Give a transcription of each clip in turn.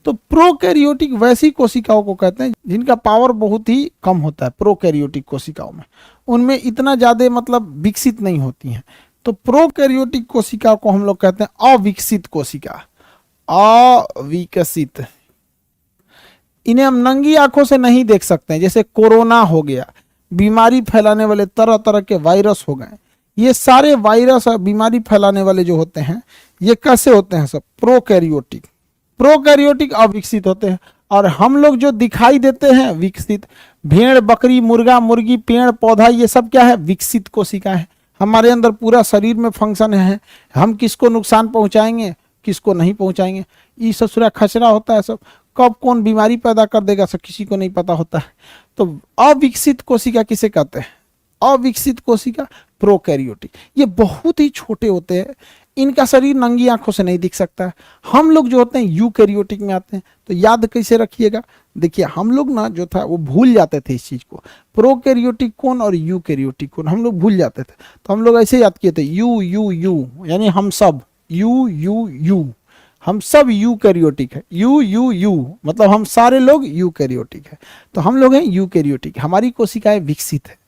तो प्रोकैरियोटिक वैसी कोशिकाओं को कहते हैं जिनका पावर बहुत ही कम होता है। प्रोकैरियोटिक कोशिकाओं में उनमें इतना ज़्यादा मतलब विकसित नहीं होती हैं। तो प्रोकैरियोटिक कोशिका को हम लोग कहते हैं अविकसित कोशिका, अविकसित। इन्हें हम नंगी आंखों से नहीं देख सकते हैं। जैसे कोरोना हो गया, बीमारी फैलाने वाले तरह तरह के वायरस हो गए, ये सारे वायरस और बीमारी फैलाने वाले जो होते हैं ये कैसे होते हैं? सब प्रोकैरियोटिक। प्रोकैरियोटिक अविकसित होते हैं। और हम लोग जो दिखाई देते हैं विकसित, भेड़ बकरी मुर्गा मुर्गी पेड़ पौधा, ये सब क्या है? विकसित कोशिका है। हमारे अंदर पूरा शरीर में फंक्शन है, हम किसको नुकसान पहुंचाएंगे किसको नहीं पहुंचाएंगे, ये सब सूरा खचरा होता है। सब कब कौन बीमारी पैदा कर देगा सब किसी को नहीं पता होता है। तो अविकसित कोशिका किसे कहते हैं? अविकसित कोशिका प्रोकैरियोटिक। ये बहुत ही छोटे होते हैं, इनका शरीर नंगी आंखों से नहीं दिख सकता है। हम लोग जो होते हैं यूकैरियोटिक में आते हैं। तो याद कैसे रखिएगा, देखिए हम लोग ना जो था वो भूल जाते थे इस चीज को, प्रोकैरियोटिक कौन और यूकैरियोटिक कौन, हम लोग भूल जाते थे। तो हम लोग ऐसे याद किए थे यू यू यू, यानी हम सब, यू यू यू, हम सब यूकैरियोटिक है। यू यू यू मतलब हम सारे लोग यूकैरियोटिक है। तो हम लोग हैं यूकैरियोटिक, हमारी कोशिकाएं विकसित है।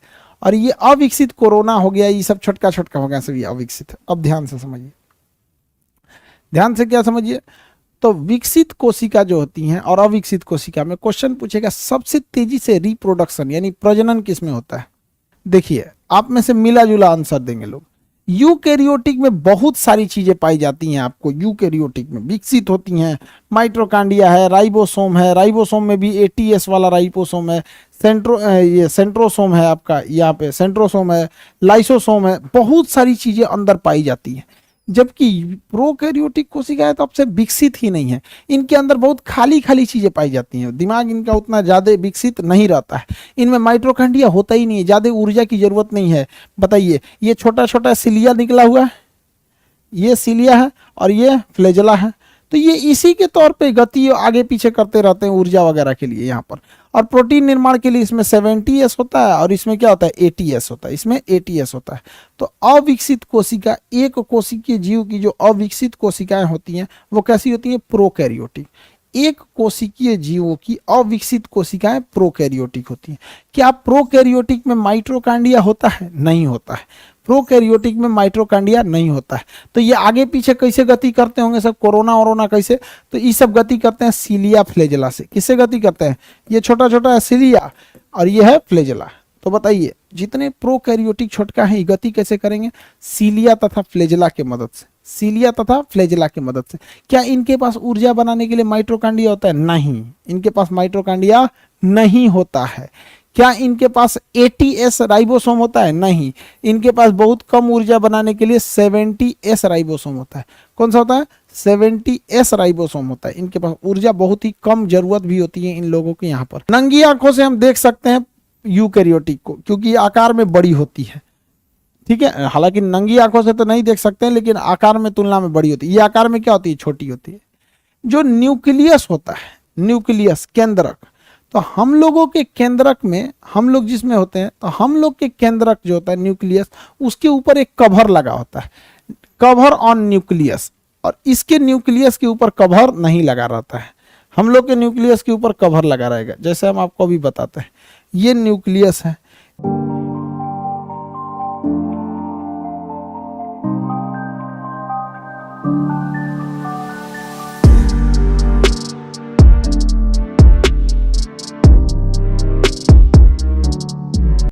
और ये अविकसित कोरोना हो गया, ये सब छोटका छोटका हो गया, सब ये अविकसित है। अब ध्यान से समझिए, ध्यान से क्या समझिए। तो विकसित कोशिका जो होती हैं और अविकसित कोशिका में क्वेश्चन पूछेगा सबसे तेजी से रिप्रोडक्शन यानी प्रजनन किस में होता है? देखिए आप में से मिला जुला आंसर देंगे लोग। यूकैरियोटिक में बहुत सारी चीजें पाई जाती हैं, आपको यूकैरियोटिक में विकसित होती हैं। माइटोकॉन्ड्रिया है, राइबोसोम है, राइबोसोम में भी एटीएस वाला राइबोसोम है, ये सेंट्रोसोम है, आपका यहाँ पे सेंट्रोसोम है, लाइसोसोम है, बहुत सारी चीजें अंदर पाई जाती हैं। जबकि प्रोकैरियोटिक कोशिकाएं तो आपसे विकसित ही नहीं है, इनके अंदर बहुत खाली खाली चीजें पाई जाती हैं। दिमाग इनका उतना ज्यादा विकसित नहीं रहता है, इनमें माइटोकॉन्ड्रिया होता ही नहीं है, ज्यादा ऊर्जा की जरूरत नहीं है। बताइए, ये छोटा छोटा सिलिया निकला हुआ है, ये सिलिया है और ये फ्लैजेला है। तो ये इसी के तौर पे गति आगे पीछे करते रहते हैं ऊर्जा वगैरह के लिए यहाँ पर। और प्रोटीन निर्माण के लिए इसमें 70s होता है और इसमें क्या होता है? 80s होता है, इसमें 80s होता है। तो अविकसित कोशिका, एक कोशिकीय जीव की जो अविकसित कोशिकाएं होती हैं वो कैसी होती हैं? प्रोकैरियोटिक। एक कोशिकीय जीवों की अविकसित कोशिकाएं प्रोकैरियोटिक होती हैं। क्या प्रोकैरियोटिक में माइटोकॉन्ड्रिया होता है? नहीं होता है, प्रोकैरियोटिक में माइटोकॉन्ड्रिया नहीं होता है। तो ये आगे पीछे कैसे गति करते होंगे सब? कोरोना वोरोना कैसे? तो ये सब गति करते हैं सीलिया फ्लैजेला से। किससे गति करते हैं? ये छोटा छोटा है सीलिया और ये है फ्लैजेला। तो बताइए, जितने प्रोकैरियोटिक छोटका है ये गति कैसे करेंगे? सीलिया तथा फ्लैजेला के मदद से, सीलिया तथा फ्लैजेला की मदद से। क्या इनके पास ऊर्जा बनाने के लिए माइटोकॉन्ड्रिया होता है? नहीं, इनके पास माइटोकॉन्ड्रिया नहीं होता है। क्या इनके पास एटीएस राइबोसोम होता है? नहीं, इनके पास बहुत कम ऊर्जा बनाने के लिए 70s राइबोसोम होता है। कौन सा होता है? 70s राइबोसोम होता है। इनके पास ऊर्जा बहुत ही कम जरूरत भी होती है इन लोगों के। यहाँ पर नंगी आंखों से हम देख सकते हैं यूकैरियोटिक को, क्योंकि आकार में बड़ी होती है। ठीक है, हालांकि नंगी आंखों से तो नहीं देख सकते हैं, लेकिन आकार में तुलना में बड़ी होती है। ये आकार में क्या होती है? छोटी होती है। जो न्यूक्लियस होता है, न्यूक्लियस केंद्रक, तो हम लोगों के केंद्रक में, हम लोग जिसमें होते हैं, तो हम लोग के केंद्रक जो होता है न्यूक्लियस, उसके ऊपर एक कवर लगा होता है, कवर ऑन न्यूक्लियस। और इसके न्यूक्लियस के ऊपर कवर नहीं लगा रहता है, हम लोग के न्यूक्लियस के ऊपर कवर लगा रहेगा। जैसे हम आपको अभी बताते हैं, ये न्यूक्लियस है,